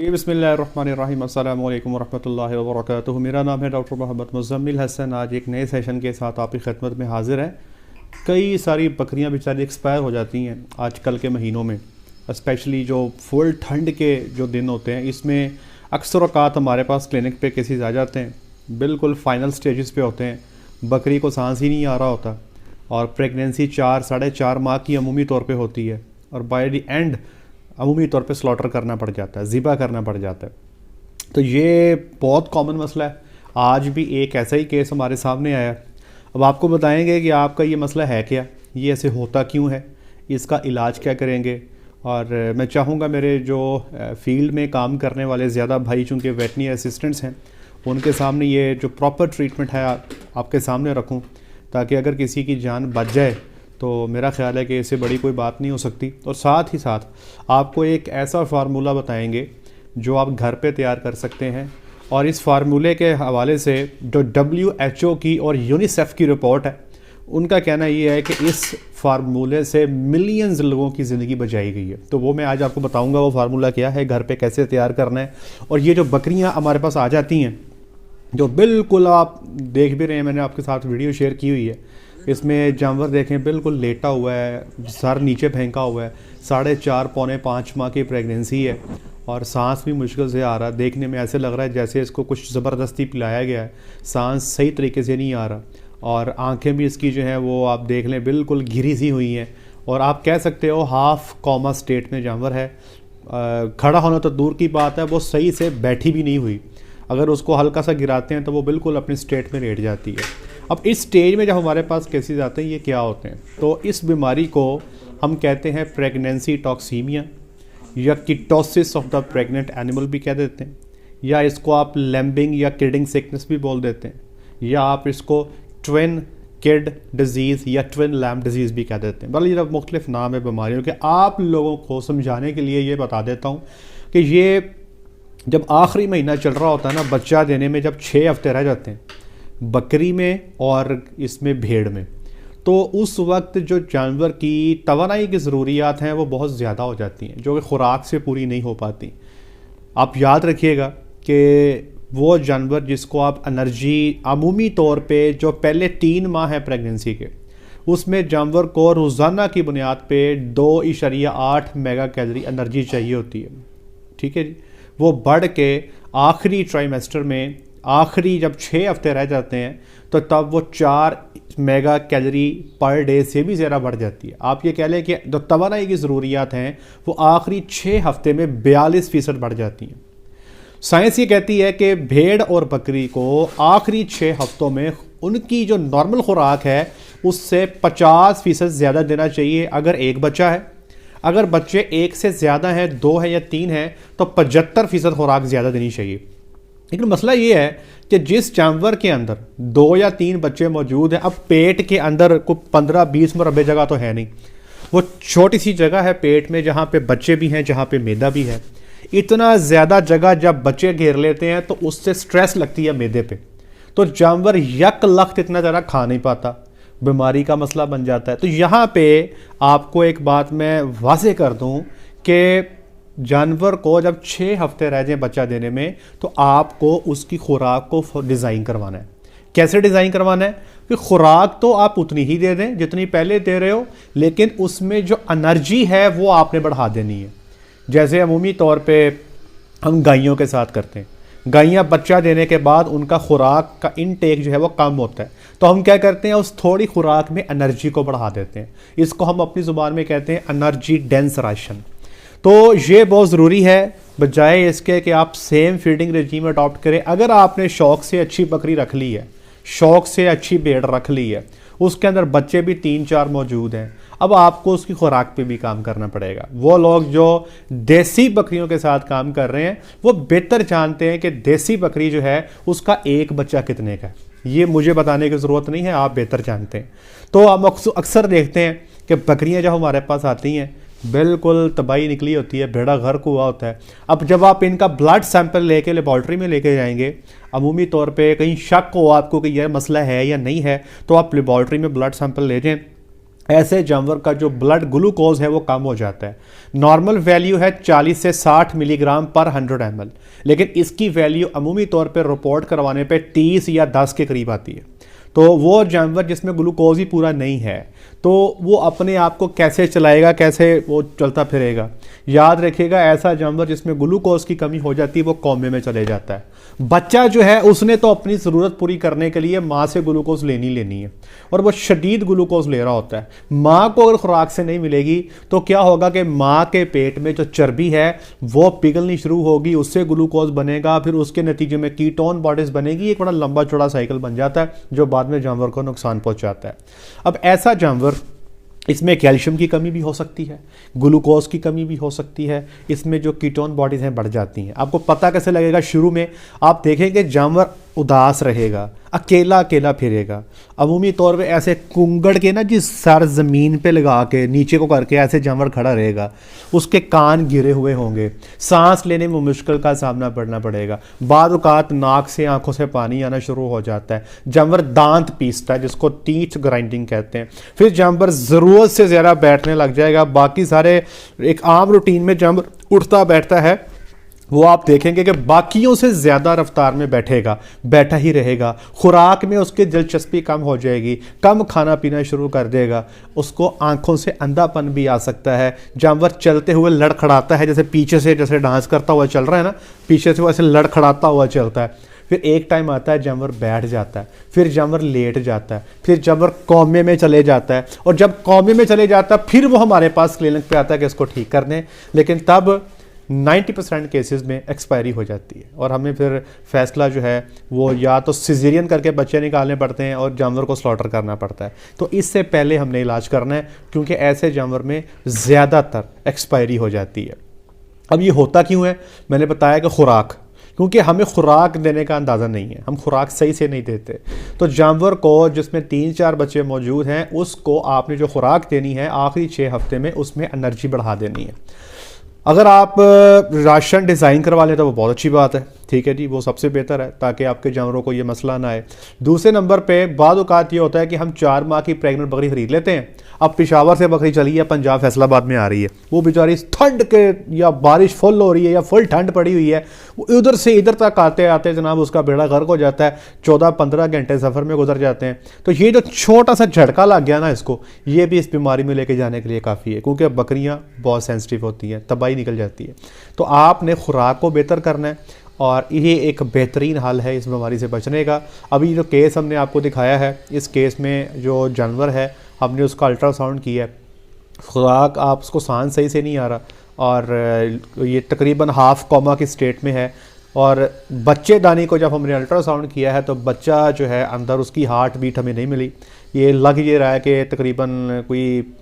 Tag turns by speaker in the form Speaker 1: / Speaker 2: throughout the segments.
Speaker 1: जी बिस्मिल्लाहिर्रहमानिर्रहीम अस्सलामु अलैकुम वरहमतुल्लाहि वबरकातुहू। मेरा नाम है डॉक्टर मोहम्मद मुज़म्मिल हसन। आज एक नए सेशन के साथ आपकी खिदमत में हाजिर है। कई सारी बकरियां बेचारी एक्सपायर हो जाती हैं आजकल के महीनों में, स्पेशली जो फुल ठंड के जो दिन होते हैं। इसमें अक्सर औक़ात हमारे पास क्लिनिक पे केसेस आ जाते हैं, बिल्कुल फ़ाइनल स्टेजेस पे होते हैं, बकरी को सांस ही नहीं आ रहा होता और प्रेगनेंसी 4-4.5 माह की अमूमी तौर पे होती है और बाय द एंड अमूमी तौर पे स्लॉटर करना पड़ जाता है, ज़िबा करना पड़ जाता है। तो ये बहुत कॉमन मसला है। आज भी एक ऐसा ही केस हमारे सामने आया। अब आपको बताएंगे कि आपका ये मसला है क्या, ये ऐसे होता क्यों है, इसका इलाज क्या करेंगे। और मैं चाहूँगा मेरे जो फील्ड में काम करने वाले ज़्यादा भाई चूँकि वेटरनरी असिस्टेंट्स हैं, उनके सामने ये जो प्रॉपर ट्रीटमेंट है आपके सामने रखूँ, ताकि अगर किसी की जान बच जाए तो मेरा ख़्याल है कि इससे बड़ी कोई बात नहीं हो सकती। और साथ ही साथ आपको एक ऐसा फार्मूला बताएंगे जो आप घर पे तैयार कर सकते हैं। और इस फार्मूले के हवाले से जो WHO की और यूनिसेफ की रिपोर्ट है, उनका कहना ये है कि इस फार्मूले से मिलियंस लोगों की ज़िंदगी बचाई गई है। तो वो मैं आज आपको बताऊंगा वो फार्मूला क्या है, घर पे कैसे तैयार करना है। और ये जो बकरियां हमारे पास आ जाती हैं, जो बिल्कुल आप देख भी रहे हैं, मैंने आपके साथ वीडियो शेयर की हुई है, इसमें जानवर देखें बिल्कुल लेटा हुआ है, सर नीचे फेंका हुआ है, 4.5-पौने 5 माह की प्रेगनेंसी है और सांस भी मुश्किल से आ रहा। देखने में ऐसे लग रहा है जैसे इसको कुछ ज़बरदस्ती पिलाया गया है, सांस सही तरीके से नहीं आ रहा। और आंखें भी इसकी जो हैं वो आप देख लें बिल्कुल घिरी सी हुई हैं और आप कह सकते हो हाफ कॉमा स्टेट में जानवर है। खड़ा होना तो दूर की बात है, वो सही से बैठी भी नहीं हुई। अगर उसको हल्का सा गिराते हैं तो वो बिल्कुल अपनी स्टेट में लेट जाती है। अब इस स्टेज में जब हमारे पास केसेस आते हैं, ये क्या होते हैं, तो इस बीमारी को हम कहते हैं प्रेगनेंसी टॉक्सीमिया या ketosis of the pregnant animal भी कह देते हैं, या इसको आप लैम्बिंग या किडिंग सिकनेस भी बोल देते हैं, या आप इसको ट्विन किड डिजीज़ या ट्विन लैम्ब डिजीज़ भी कह देते हैं। बल्कि जब मुख्तलिफ नाम है बीमारियों के, आप लोगों को समझाने के लिए ये बता देता हूँ कि ये जब आखिरी महीना चल रहा होता है ना, बच्चा देने में जब 6 हफ्ते रह जाते हैं बकरी में और इसमें भेड़ में, तो उस वक्त जो जानवर की तवानाई की ज़रूरियात हैं वो बहुत ज़्यादा हो जाती हैं, जो कि ख़ुराक से पूरी नहीं हो पाती। आप याद रखिएगा कि वो जानवर जिसको आप एनर्जी अमूमी तौर पे जो पहले 3 माह है प्रेगनेंसी के, उसमें जानवर को रोज़ाना की बुनियाद पे 2.8 मेगा कैलोरी एनर्जी चाहिए होती है। ठीक है जी। वो बढ़ के आखिरी ट्राइमेस्टर में आखिरी जब 6 हफ्ते रह जाते हैं तो तब वो 4 मेगा कैलोरी पर डे से भी ज़्यादा बढ़ जाती है। आप ये कह लें कि जो तवानाई की ज़रूरियात हैं वो आखिरी 6 हफ्ते में 42% बढ़ जाती हैं। साइंस ये कहती है कि भेड़ और बकरी को आखिरी 6 हफ्तों में उनकी जो नॉर्मल खुराक है उससे 50% ज़्यादा देना चाहिए अगर एक बच्चा है। अगर बच्चे 1 से ज़्यादा हैं, 2 है या 3 हैं, तो 75% खुराक ज़्यादा देनी चाहिए। लेकिन मसला ये है कि जिस जानवर के अंदर 2 या 3 बच्चे मौजूद हैं, अब पेट के अंदर कोई 15-20 मुरब्बे जगह तो है नहीं, वो छोटी सी जगह है पेट में जहाँ पे बच्चे भी हैं, जहाँ पे मैदा भी है। इतना ज़्यादा जगह जब बच्चे घेर लेते हैं तो उससे स्ट्रेस लगती है मैदे पे, तो जानवर यक लख्त इतना ज़्यादा खा नहीं पाता, बीमारी का मसला बन जाता है। तो यहाँ पे आपको एक बात मैं वाज़ेह कर दूँ कि जानवर को जब 6 हफ्ते रह जाएं बच्चा देने में, तो आपको उसकी खुराक को डिज़ाइन करवाना है। कैसे डिज़ाइन करवाना है कि खुराक तो आप उतनी ही दे दें जितनी पहले दे रहे हो, लेकिन उसमें जो एनर्जी है वो आपने बढ़ा देनी है। जैसे अमूमी तौर पे हम गायों के साथ करते हैं, गायें बच्चा देने के बाद उनका खुराक का इनटेक जो है वो कम होता है, तो हम क्या करते हैं, उस थोड़ी खुराक में एनर्जी को बढ़ा देते हैं। इसको हम अपनी ज़ुबान में कहते हैं एनर्जी डेंस राशन। तो ये बहुत ज़रूरी है, बजाय इसके कि आप सेम फीडिंग रेजीम अडॉप्ट करें। अगर आपने शौक़ से अच्छी बकरी रख ली है, शौक़ से अच्छी भेड़ रख ली है, उसके अंदर बच्चे भी 3-4 मौजूद हैं, अब आपको उसकी खुराक पे भी काम करना पड़ेगा। वो लोग जो देसी बकरियों के साथ काम कर रहे हैं वो बेहतर जानते हैं कि देसी बकरी जो है उसका एक बच्चा कितने का है। ये मुझे बताने की ज़रूरत नहीं है, आप बेहतर जानते हैं। तो हम अक्सर देखते हैं कि बकरियां जब हमारे पास आती हैं बिल्कुल तबाही निकली होती है, भेड़ा घर हुआ होता है। अब जब आप इनका ब्लड सैंपल लेके लेबॉर्ट्री में लेके जाएंगे, अमूमी तौर पे कहीं शक हो आपको कि यह मसला है या नहीं है, तो आप लेबॉर्ट्री में ब्लड सैंपल ले जाएं। ऐसे जानवर का जो ब्लड ग्लूकोज है वो कम हो जाता है। नॉर्मल वैल्यू है 40 से 60 मिलीग्राम पर 100 ml, लेकिन इसकी वैल्यू अमूमी तौर पर रिपोर्ट करवाने पे 30 या 10 के करीब आती है। तो वो जानवर जिसमें ग्लूकोज ही पूरा नहीं है तो वो अपने आप को कैसे चलाएगा, कैसे वो चलता फिरेगा। याद रखिएगा, ऐसा जानवर जिसमें ग्लूकोज की कमी हो जाती है वो कोमे में चले जाता है। बच्चा जो है उसने तो अपनी ज़रूरत पूरी करने के लिए माँ से ग्लूकोज लेनी है और वो शदीद ग्लूकोज ले रहा होता है। माँ को अगर खुराक से नहीं मिलेगी तो क्या होगा कि माँ के पेट में जो चर्बी है वो पिघलनी शुरू होगी, उससे ग्लूकोज बनेगा, फिर उसके नतीजे में कीटोन बॉडीज बनेगी। एक बड़ा लंबा चौड़ा साइकिल बन जाता है जो बाद में जानवर को नुकसान पहुंचाता है। अब ऐसा जानवर, इसमें कैल्शियम की कमी भी हो सकती है, ग्लूकोज की कमी भी हो सकती है, इसमें जो कीटोन बॉडीज हैं बढ़ जाती हैं। आपको पता कैसे लगेगा? शुरू में आप देखेंगे जानवर उदास रहेगा, अकेला अकेला फिरेगा, अमूमी तौर पे ऐसे कुंगड़ के ना जी सर ज़मीन पे लगा के नीचे को करके ऐसे जानवर खड़ा रहेगा, उसके कान गिरे हुए होंगे, सांस लेने में मुश्किल का सामना करना पड़ेगा, बाद औक़ात नाक से आंखों से पानी आना शुरू हो जाता है, जानवर दांत पीसता है जिसको टीथ ग्राइंडिंग कहते हैं, फिर जानवर ज़रूरत से ज़्यादा बैठने लग जाएगा। बाकी सारे एक आम रूटीन में जानवर उठता बैठता है वो आप देखेंगे कि बाकियों से ज़्यादा रफ्तार में बैठेगा, बैठा ही रहेगा, खुराक में उसकी दिलचस्पी कम हो जाएगी, कम खाना पीना शुरू कर देगा, उसको आंखों से अंधापन भी आ सकता है। जानवर चलते हुए लड़खड़ाता है, जैसे पीछे से जैसे डांस करता हुआ चल रहा है ना, पीछे से वैसे लड़खड़ाता हुआ चलता है। फिर एक टाइम आता है जानवर बैठ जाता है, फिर जानवर लेट जाता है, फिर जानवर कौमे में चले जाता है, और जब कौमे में चले जाता है फिर वो हमारे पास क्लिनिक पे आता है कि इसको ठीक करने, लेकिन तब 90% केसेस में एक्सपायरी हो जाती है और हमें फिर फैसला जो है वो या तो सिजेरियन करके बच्चे निकालने पड़ते हैं और जानवर को स्लॉटर करना पड़ता है। तो इससे पहले हमने इलाज करना है, क्योंकि ऐसे जानवर में ज़्यादातर एक्सपायरी हो जाती है। अब ये होता क्यों है? मैंने बताया कि खुराक, क्योंकि हमें खुराक देने का अंदाज़ा नहीं है, हम खुराक सही से नहीं देते। तो जानवर को जिसमें 3-4 बच्चे मौजूद हैं उसको आपने जो खुराक देनी है आखिरी 6 हफ्ते में उसमें एनर्जी बढ़ा देनी है। अगर आप राशन डिज़ाइन करवा लें तो वो बहुत अच्छी बात है, ठीक है जी, वो सबसे बेहतर है ताकि आपके जानवरों को ये मसला ना आए। दूसरे नंबर पे बाद औक़ात ये होता है कि हम 4 माह की प्रेग्नेंट बकरी ख़रीद लेते हैं। अब पेशावर से बकरी चली है, पंजाब फैसलाबाद में आ रही है, वो बेचारी ठंड के या बारिश फुल हो रही है या फुल ठंड पड़ी हुई है, वो उधर से इधर तक आते आते जनाब उसका बेड़ा गर्क हो जाता है, 14-15 घंटे सफ़र में गुजर जाते हैं। तो ये जो छोटा सा झटका लग गया ना इसको, ये भी इस बीमारी में लेके जाने के लिए काफ़ी है, क्योंकि बकरियाँ बहुत सेंसिटिव होती हैं, तबाही निकल जाती है। तो आपने खुराक को बेहतर करना है और ये एक बेहतरीन हल है इस बीमारी से बचने का। अभी जो केस हमने आपको दिखाया है, इस केस में जो जानवर है हमने उसका अल्ट्रासाउंड किया है, खुराक आप उसको सांस सही से नहीं आ रहा और ये तकरीबन हाफ कोमा की स्टेट में है, और बच्चेदानी को जब हमने अल्ट्रासाउंड किया है तो बच्चा जो है अंदर उसकी हार्ट बीट हमें नहीं मिली। ये लग ये रहा है कि तकरीबन कोई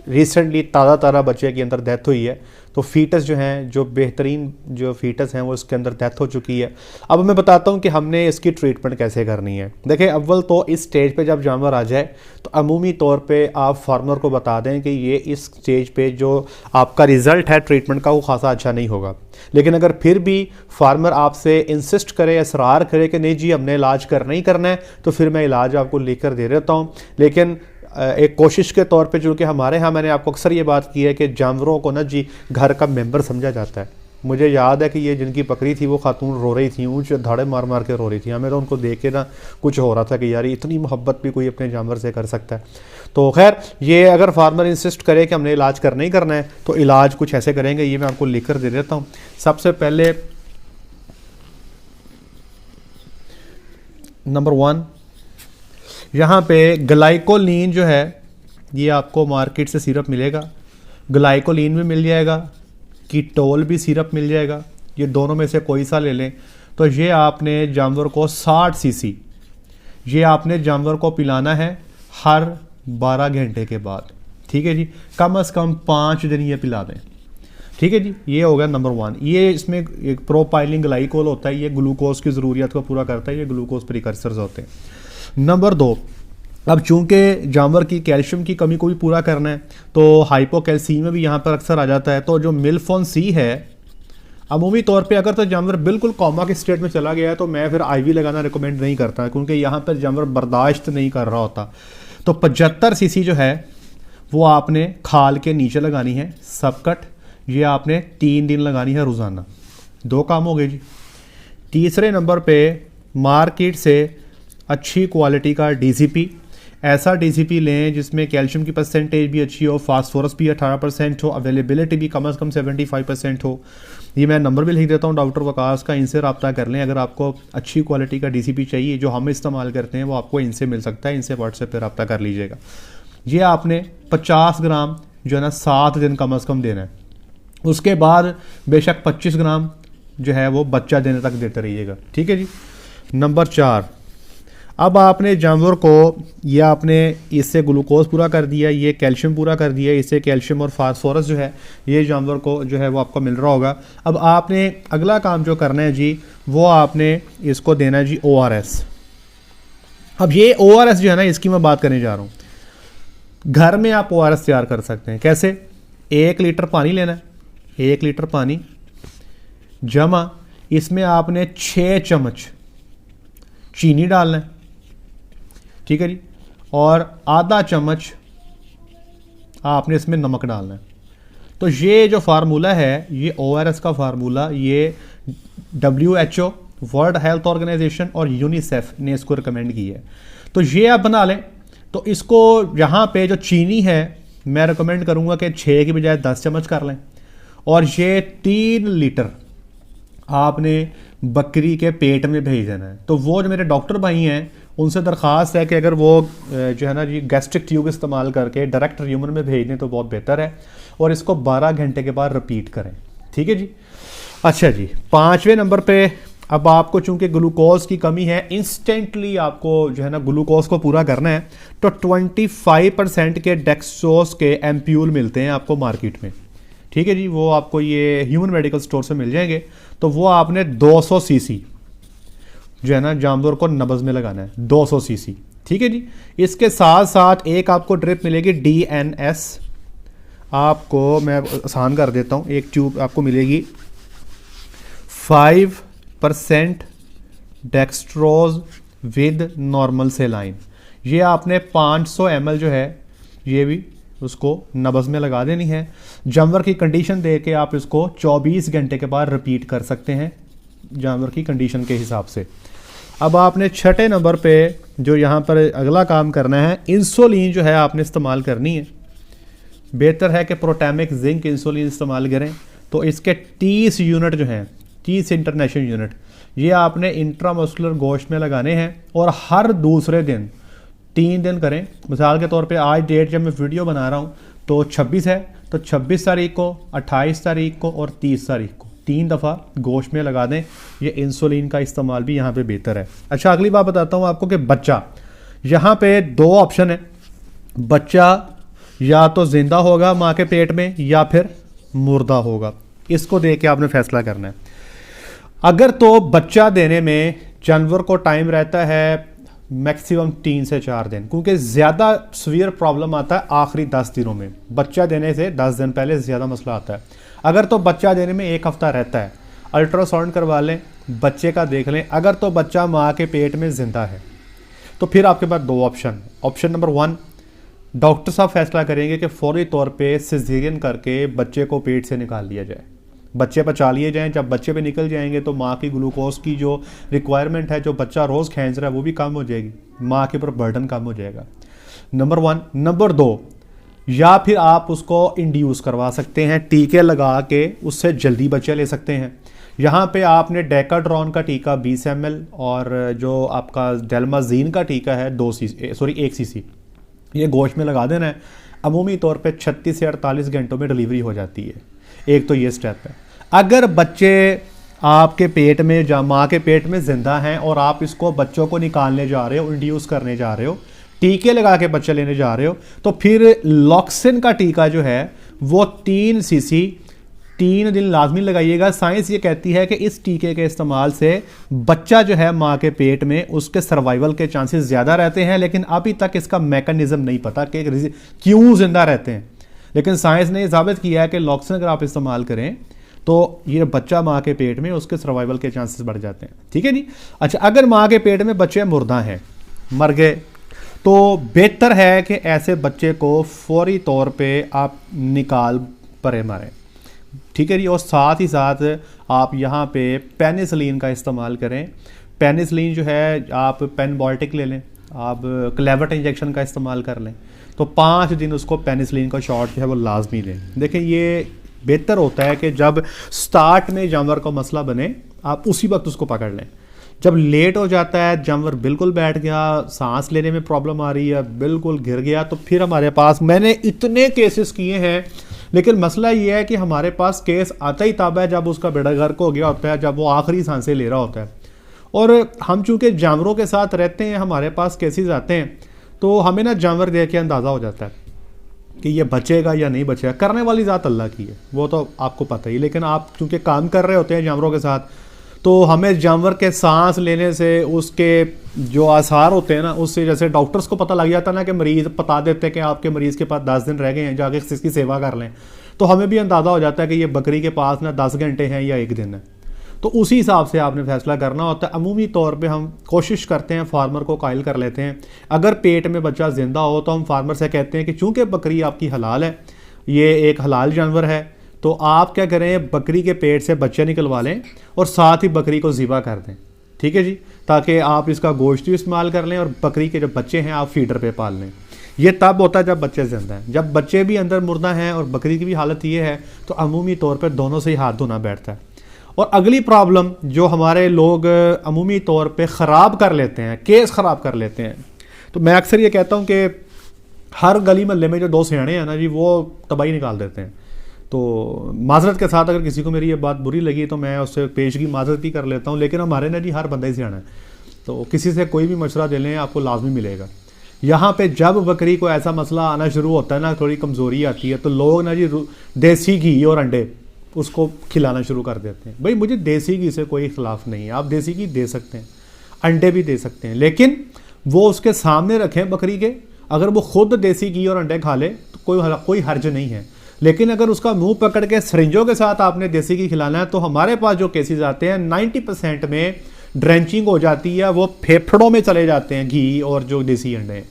Speaker 1: रिसेंटली ताज़ा बच्चे के अंदर डेथ हुई है। तो फीटस जो हैं, जो बेहतरीन जो फीटस हैं वो इसके अंदर डेथ हो चुकी है। अब मैं बताता हूँ कि हमने इसकी ट्रीटमेंट कैसे करनी है। देखिए, अव्वल तो इस स्टेज पे जब जानवर आ जाए तो अमूमी तौर पे आप फार्मर को बता दें कि ये इस स्टेज पे जो आपका रिज़ल्ट है ट्रीटमेंट का वो खासा अच्छा नहीं होगा। लेकिन अगर फिर भी फार्मर आपसे इंसिस्ट करे, इसरार करे कि नहीं जी हमने इलाज करना ही करना है, तो फिर मैं इलाज आपको लेकर दे देता हूँ। लेकिन एक कोशिश के तौर पे, चूँकि हमारे यहाँ मैंने आपको अक्सर ये बात की है कि जानवरों को ना जी घर का मेंबर समझा जाता है। मुझे याद है कि ये जिनकी बकरी थी वो खातून रो रही थी, ऊँच धाड़े मार मार के रो रही थी। हमें तो उनको देख के ना कुछ हो रहा था कि यार इतनी मोहब्बत भी कोई अपने जानवर से कर सकता है। तो खैर, ये अगर फार्मर इंसिस्ट करे कि हमने इलाज करना ही करना है तो इलाज कुछ ऐसे करेंगे, ये मैं आपको लिख कर दे देता हूँ। सबसे पहले नंबर 1, यहाँ पे ग्लाइकोलीन जो है ये आपको मार्केट से सिरप मिलेगा, ग्लाइकोलीन भी मिल जाएगा, कीटोल भी सिरप मिल जाएगा, ये दोनों में से कोई सा ले लें। तो ये आपने जानवर को 60 सीसी ये आपने जानवर को पिलाना है हर 12 घंटे के बाद, ठीक है जी, कम से कम 5 दिन ये पिला दें, ठीक है जी। ये हो गया नंबर 1। ये इसमें एक प्रोपाइलिन ग्लाइकोल होता है, ये ग्लूकोज की ज़रूरियत को पूरा करता है, ये ग्लूकोज प्रिकर्सर्स होते हैं। नंबर 2, अब चूंकि जानवर की कैल्शियम की कमी को भी पूरा करना है तो हाइपोकैल्सीमिया भी यहाँ पर अक्सर आ जाता है। तो जो मिल्फोन सी है, अमूमी तौर पे अगर तो जानवर बिल्कुल कोमा के स्टेट में चला गया है तो मैं फिर आईवी लगाना रिकमेंड नहीं करता, क्योंकि यहाँ पर जानवर बर्दाश्त नहीं कर रहा होता। तो 75 सीसी जो है वो आपने खाल के नीचे लगानी है सबकट, ये आपने 3 दिन लगानी है रोज़ाना। 2 काम हो गए जी। तीसरे नंबर पे मार्केट से अच्छी क्वालिटी का डीसीपी, ऐसा डीसीपी लें जिसमें कैल्शियम की परसेंटेज भी अच्छी हो, फास्फोरस भी 18% हो, अवेलेबिलिटी भी कम से कम 75% हो। ये मैं नंबर भी लिख देता हूँ डॉक्टर वकास का, इनसे रब्ता कर लें अगर आपको अच्छी क्वालिटी का डीसीपी चाहिए। जो हम इस्तेमाल करते हैं वो आपको इनसे मिल सकता है, इनसे व्हाट्सएप पर रब्ता कर लीजिएगा। ये आपने 50 ग्राम जो है ना 7 दिन कम से कम देना है। उसके बाद बेशक 25 ग्राम जो है वो बच्चा देने तक देते रहिएगा, ठीक है जी। नंबर 4, अब आपने जानवर को, ये आपने इससे ग्लूकोज पूरा कर दिया, ये कैल्शियम पूरा कर दिया, इससे कैल्शियम और फास्फोरस जो है ये जानवर को जो है वो आपको मिल रहा होगा। अब आपने अगला काम जो करना है जी, वो आपने इसको देना है जी ORS। अब ये ORS जो है ना, इसकी मैं बात करने जा रहा हूँ। घर में आप ORS तैयार कर सकते हैं। कैसे? 1 लीटर पानी लेना है, 1 लीटर पानी जमा इसमें आपने 6 चम्मच चीनी डालना है, ठीक है जी, और आधा चम्मच आपने इसमें नमक डालना है। तो ये जो फार्मूला है, ये ORS का फार्मूला, ये WHO वर्ल्ड हेल्थ ऑर्गेनाइजेशन और यूनिसेफ ने इसको रिकमेंड की है। तो ये आप बना लें। तो इसको यहाँ पे जो चीनी है मैं रिकमेंड करूँगा कि 6 की बजाय 10 चम्मच कर लें, और ये 3 लीटर आपने बकरी के पेट में भेज देना है। तो वो जो मेरे डॉक्टर भाई हैं उनसे दरख्वास्त है कि अगर वो जो है ना जी गैस्ट्रिक ट्यूब इस्तेमाल करके डायरेक्ट ह्यूमन में भेज दें तो बहुत बेहतर है, और इसको 12 घंटे के बाद रिपीट करें, ठीक है जी। अच्छा जी, 5वें नंबर पे, अब आपको चूंकि ग्लूकोज की कमी है, इंस्टेंटली आपको जो है ना ग्लूकोज को पूरा करना है, तो 25% के डेक्सट्रोज के एम्प्यूल मिलते हैं आपको मार्केट में, ठीक है जी। वो आपको ये ह्यूमन मेडिकल स्टोर से मिल जाएंगे। तो वो आपने 200 सीसी जो है ना जानवर को नब्ज में लगाना है, 200 सीसी, ठीक है जी। इसके साथ साथ एक आपको ड्रिप मिलेगी DNS, आपको मैं आसान कर देता हूँ, एक ट्यूब आपको मिलेगी 5% डेक्सट्रोज विद नॉर्मल सेलाइन। ये आपने 500 ml जो है ये भी उसको नब्ज में लगा देनी है। जानवर की कंडीशन दे के आप इसको 24 घंटे के बाद रिपीट कर सकते हैं जानवर की कंडीशन के हिसाब से। अब आपने 6ठे नंबर पे जो यहाँ पर अगला काम करना है, इंसुलिन जो है आपने इस्तेमाल करनी है। बेहतर है कि प्रोटैमिक जिंक इंसुलिन इस्तेमाल करें। तो इसके 30 यूनिट जो हैं, 30 इंटरनेशनल यूनिट, ये आपने इंट्रामस्कुलर गोश्त में लगाने हैं, और हर दूसरे दिन 3 दिन करें। मिसाल के तौर पे आज डेट जब मैं वीडियो बना रहा हूँ तो 26 है, तो 26 तारीख को, 28 तारीख को और 30 तारीख को 3 दफ़ा गोश्त में लगा दें। ये इंसुलिन का इस्तेमाल भी यहाँ पे बेहतर है। अच्छा, अगली बात बताता हूँ आपको कि बच्चा, यहाँ पे 2 ऑप्शन है। बच्चा या तो जिंदा होगा माँ के पेट में या फिर मुर्दा होगा, इसको देख के आपने फैसला करना है। अगर तो बच्चा देने में जानवर को टाइम रहता है मैक्सिमम 3 से 4 दिन, क्योंकि ज़्यादा सीवियर प्रॉब्लम आता है आखिरी 10 दिनों में। बच्चा देने से 10 दिन पहले ज़्यादा मसला आता है। अगर तो बच्चा देने में 1 हफ्ता रहता है, अल्ट्रासाउंड करवा लें, बच्चे का देख लें। अगर तो बच्चा माँ के पेट में ज़िंदा है तो फिर आपके पास 2 ऑप्शन। ऑप्शन नंबर 1, डॉक्टर साहब फैसला करेंगे कि फौरी तौर पे सिजेरियन करके बच्चे को पेट से निकाल लिया जाए, बच्चे बचा लिए जाएं। जब बच्चे पे निकल जाएंगे तो माँ की ग्लूकोज की जो रिक्वायरमेंट है, जो बच्चा रोज़ खींच रहा है, वो भी कम हो जाएगी, माँ के ऊपर बर्डन कम हो जाएगा। नंबर 1। नंबर 2, या फिर आप उसको इंड्यूस करवा सकते हैं, टीके लगा के उससे जल्दी बच्चे ले सकते हैं। यहाँ पे आपने डेकाड्रॉन का टीका 20 ml और जो आपका डेल्माजीन का टीका है 1 cc ये गोश्त में लगा देना है। अमूमी तौर पे 36 से 48 घंटों में डिलीवरी हो जाती है। एक तो ये स्टेप है। अगर बच्चे आपके पेट में या माँ के पेट में जिंदा हैं और आप इसको बच्चों को निकालने जा रहे हो, इंड्यूस करने जा रहे हो, टीके लगा के बच्चे लेने जा रहे हो, तो फिर लॉक्सिन का टीका जो है वो 3 cc 3 दिन लाजमी लगाइएगा। साइंस ये कहती है कि इस टीके के इस्तेमाल से बच्चा जो है माँ के पेट में, उसके सर्वाइवल के चांसेस ज़्यादा रहते हैं। लेकिन अभी तक इसका मैकेनिज्म नहीं पता कि क्यों जिंदा रहते हैं। लेकिन साइंस ने साबित किया है कि लॉक्सिन अगर आप इस्तेमाल करें तो ये बच्चा माँ के पेट में, उसके सर्वाइवल के चांसेस बढ़ जाते हैं। ठीक है जी। अच्छा, अगर माँ के पेट में बच्चे मुर्दा हैं, मर गए, तो बेहतर है कि ऐसे बच्चे को फौरी तौर पे आप निकाल परे मारें, ठीक है जी। और साथ ही साथ आप यहाँ पे पेनिसिलिन का इस्तेमाल करें। पेनिसिलिन जो है आप पेनबॉल्टिक ले लें, आप क्लेवर्ट इंजेक्शन का इस्तेमाल कर लें, तो 5 दिन उसको पेनिसिलिन का शॉट जो है वो लाजमी लें। देखें ये बेहतर होता है कि जब स्टार्ट में जानवर का मसला बने आप उसी वक्त उसको पकड़ लें। जब लेट हो जाता है, जानवर बिल्कुल बैठ गया, सांस लेने में प्रॉब्लम आ रही है, बिल्कुल गिर गया, तो फिर हमारे पास, मैंने इतने केसेस किए हैं, लेकिन मसला ये है कि हमारे पास केस आता ही तब है जब उसका बेड़ा गर्क हो गया होता है, जब वो आखिरी सांसें ले रहा होता है। और हम चूंकि जानवरों के साथ रहते हैं, हमारे पास केसेस आते हैं, तो हमें ना जानवर देख के अंदाज़ा हो जाता है कि ये बचेगा या नहीं बचेगा। करने वाली ज़ात अल्लाह की है, वो तो आपको पता ही। लेकिन आप चूंकि काम कर रहे होते हैं जानवरों के साथ, तो हमें जानवर के सांस लेने से उसके जो आसार होते हैं ना, उससे जैसे डॉक्टर्स को पता लग जाता है ना कि मरीज़ बता देते हैं कि आपके मरीज़ के पास 10 दिन रह गए हैं, जाके इसकी सेवा कर लें, तो हमें भी अंदाज़ा हो जाता है कि ये बकरी के पास ना 10 घंटे हैं या 1 दिन है। तो उसी हिसाब से आपने फैसला करना होता है। अमूमी तौर पे हम कोशिश करते हैं, फार्मर को कायल कर लेते हैं। अगर पेट में बच्चा ज़िंदा हो तो हम फार्मर से कहते हैं कि चूँकि बकरी आपकी हलाल है, ये एक हलाल जानवर है, तो आप क्या करें, बकरी के पेट से बच्चे निकलवा लें और साथ ही बकरी को ज़िबा कर दें, ठीक है जी, ताकि आप इसका गोश्त भी इस्तेमाल कर लें और बकरी के जो बच्चे हैं आप फीडर पे पाल लें। ये तब होता है जब बच्चे जिंदा हैं। जब बच्चे भी अंदर मुर्दा हैं और बकरी की भी हालत ये है, तो अमूमी तौर पर दोनों से ही हाथ धोना बैठता है। और अगली प्रॉब्लम जो हमारे लोग अमूमी तौर पे ख़राब कर लेते हैं, केस ख़राब कर लेते हैं, तो मैं अक्सर ये कहता हूँ कि हर गली मोहल्ले में जो 2 सियाणे हैं ना जी, वो तबाही निकाल देते हैं। तो माजरत के साथ अगर किसी को मेरी ये बात बुरी लगी तो मैं उससे पेशगी माजरत भी कर लेता हूँ, लेकिन हमारे ना जी हर बंदा ही सियाना है, तो किसी से कोई भी मशवरा दे लें आपको लाजमी मिलेगा। यहाँ पे जब बकरी को ऐसा मसला आना शुरू होता है ना, थोड़ी कमज़ोरी आती है, तो लोग ना जी देसी घी और अंडे उसको खिलाना शुरू कर देते हैं। भाई मुझे देसी घी से कोई इख्लाफ नहीं है, आप देसी घी दे सकते हैं, अंडे भी दे सकते हैं, लेकिन वो उसके सामने रखें बकरी के। अगर वो खुद देसी घी और अंडे खा ले तो कोई हर्ज नहीं है, लेकिन अगर उसका मुंह पकड़ के सरिंजों के साथ आपने देसी घी खिलाना है, तो हमारे पास जो केसेस आते हैं 90% में ड्रेंचिंग हो जाती है, वो फेफड़ों में चले जाते हैं घी और जो देसी अंडे,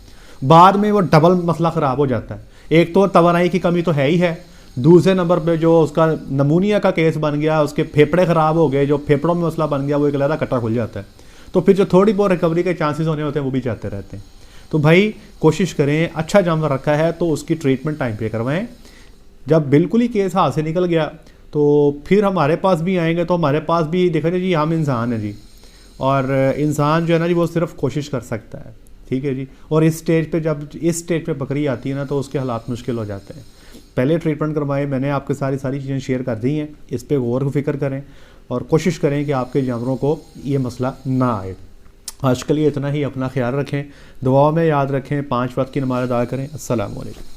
Speaker 1: बाद में वो डबल मसला ख़राब हो जाता है। एक तो तवानाई की कमी तो है ही है, दूसरे नंबर पे जो उसका नमूनिया का केस बन गया, उसके फेफड़े ख़राब हो गए, जो फेफड़ों में मसला बन गया, वो एक अलग कट्टा खुल जाता है। तो फिर जो थोड़ी बहुत रिकवरी के चांसेस होने होते हैं वो भी जाते रहते हैं। तो भाई कोशिश करें, अच्छा जानवर रखा है तो उसकी ट्रीटमेंट टाइम पे करवाएं। जब बिल्कुल ही केस हाथ से निकल गया तो फिर हमारे पास भी आएंगे, तो हमारे पास भी देखें जी, हम इंसान हैं जी, और इंसान जो है ना जी वो सिर्फ कोशिश कर सकता है, ठीक है जी। और इस स्टेज पे, जब इस स्टेज पे बकरी आती है ना, तो उसके हालात मुश्किल हो जाते हैं। पहले ट्रीटमेंट करवाएं, मैंने आपके सारी चीज़ें शेयर कर दी हैं, इस पर गौर फिक्र करें और कोशिश करें कि आपके जानवरों को ये मसला ना आए। आज के लिए इतना ही, अपना ख्याल रखें, दुआओं में याद रखें, 5 वक्त की नमाज़ अदा करें। अस्सलाम वालेकुम।